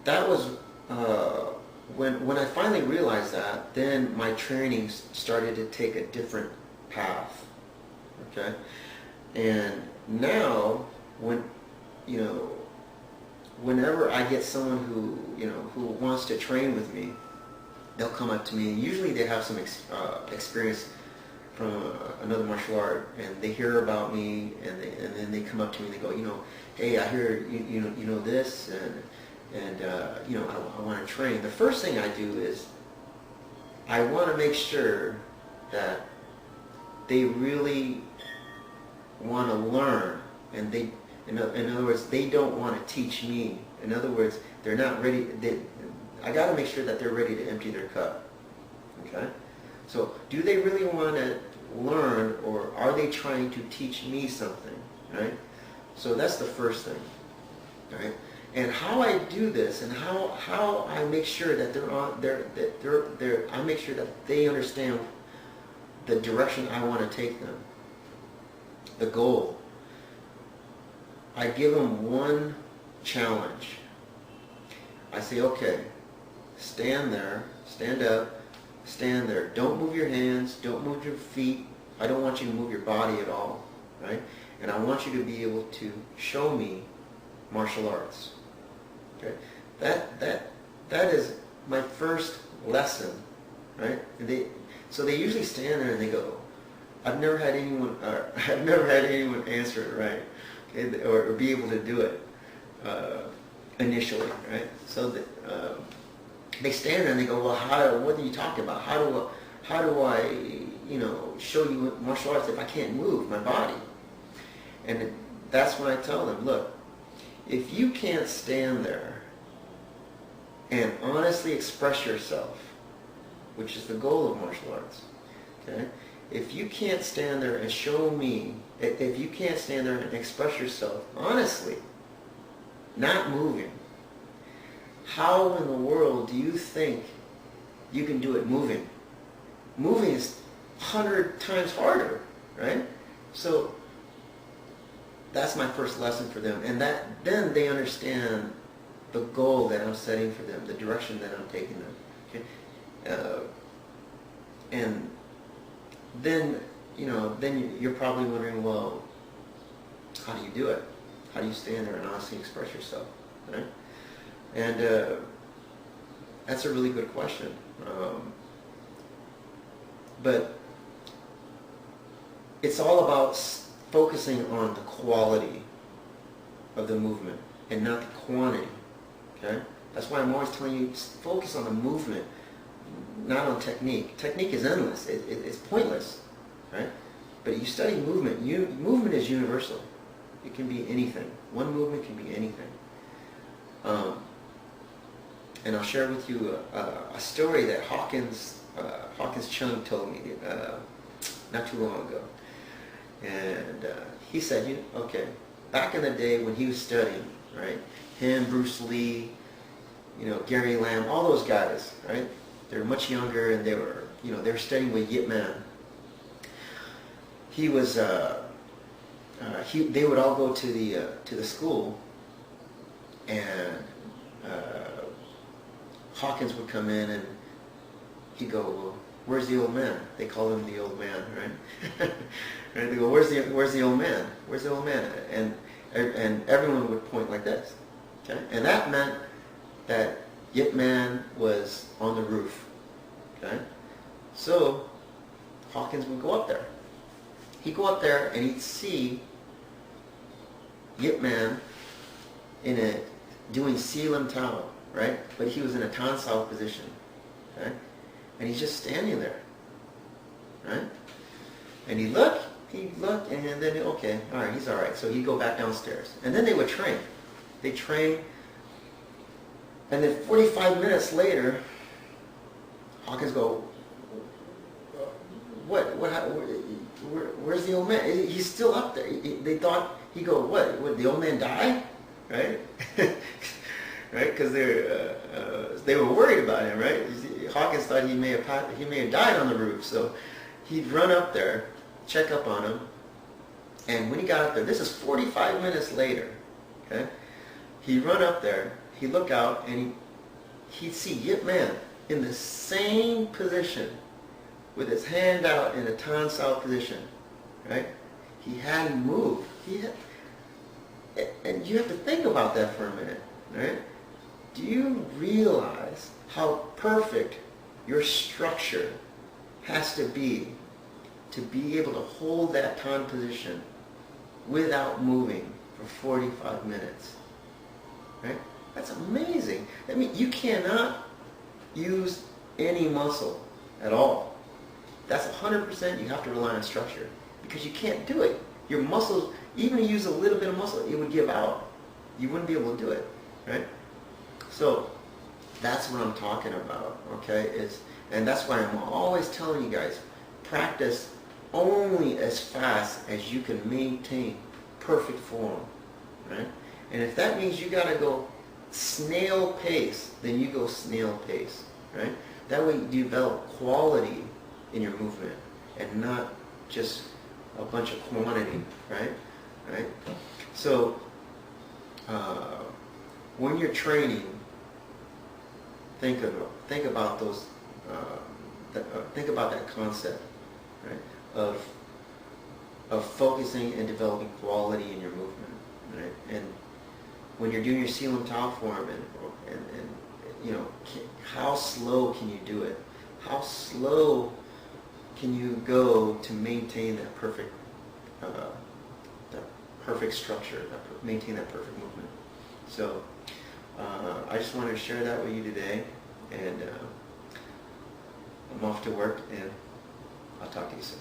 that was when I finally realized that, then my training started to take a different path. Okay, and now when you know whenever I get someone who wants to train with me, they'll come up to me, and usually they have some experience from another martial art, and they hear about me, and then they come up to me and they go, hey, I hear you know this, and I want to train. The first thing I do is I want to make sure that they really want to learn, and in other words, they don't want to teach me. In other words, they're not ready. I got to make sure that they're ready to empty their cup. Okay? So, do they really want to learn, or are they trying to teach me something? Right? So that's the first thing. Right? And how I do this, and how I make sure that I make sure that they understand the direction I want to take them, the goal. I give them one challenge. I say, okay, stand there, stand up, stand there. Don't move your hands, don't move your feet. I don't want you to move your body at all, right? And I want you to be able to show me martial arts. Okay? That is my first lesson, right? So they usually stand there and they go, I've never had anyone answer it right, okay, or be able to do it initially, right? So they stand there and they go, well, what are you talking about? How do I show you martial arts if I can't move my body? And that's when I tell them, look, if you can't stand there and honestly express yourself, which is the goal of martial arts, okay? If you can't stand there and show me, if you can't stand there and express yourself honestly, not moving, how in the world do you think you can do it moving? Moving is 100 times harder, right? So that's my first lesson for them, and then they understand the goal that I'm setting for them, the direction that I'm taking them. Okay? And then you're probably wondering, well, how do you do it? How do you stand there and honestly express yourself, right? And that's a really good question. But it's all about focusing on the quality of the movement and not the quantity. Okay? That's why I'm always telling you, focus on the movement, not on technique. Technique is endless. It's pointless, right? But you study movement. Movement is universal. It can be anything. One movement can be anything. And I'll share with you a story that Hawkins Chung told me not too long ago. And he said, okay, back in the day when he was studying, right? Him, Bruce Lee, Gary Lamb, all those guys, right? They were much younger, and they were studying with Yip Man. He was, they would all go to the school, and Hawkins would come in, and he'd go, well, where's the old man? They call him the old man, right? And they go, where's the old man? Where's the old man? And everyone would point like this, okay? And that meant that Yip Man was on the roof, okay? So Hawkins would go up there. He'd go up there and he'd see Yip Man doing Selam Tao, right? But he was in a Tan Sao position, okay? And he's just standing there, right? And he'd look, and then, okay, all right, he's all right. So he'd go back downstairs. And then they would train. They train, and then 45 minutes later, Hawkins go, where's the old man? He's still up there. They thought, he'd go, what, would the old man die? Right? Right? Because they were worried about him, right? Hawkins thought he may have died on the roof. So he'd run up there, check up on him, and when he got up there, this is 45 minutes later, okay? He'd run up there, he'd look out and he'd see Yip Man in the same position with his hand out in a Tan Sao position, right? He hadn't moved. And you have to think about that for a minute, right? Do you realize how perfect your structure has to be able to hold that Tan position without moving for 45 minutes, right? That's amazing. I mean, you cannot use any muscle at all. That's 100%. You have to rely on structure because you can't do it. Your muscles, even if you use a little bit of muscle, it would give out. You wouldn't be able to do it, right? So that's what I'm talking about, okay? And that's why I'm always telling you guys, practice only as fast as you can maintain perfect form, right? And if that means you gotta go snail pace, then you go snail pace, right? That way you develop quality in your movement and not just a bunch of quantity, right? Right? So when you're training, think about those. Think about that concept, right? Of focusing and developing quality in your movement, right? And when you're doing your Selam Tao form, and you know, how slow can you do it? How slow can you go to maintain that perfect structure, maintain that perfect movement? So I just wanted to share that with you today, and I'm off to work, and I'll talk to you soon.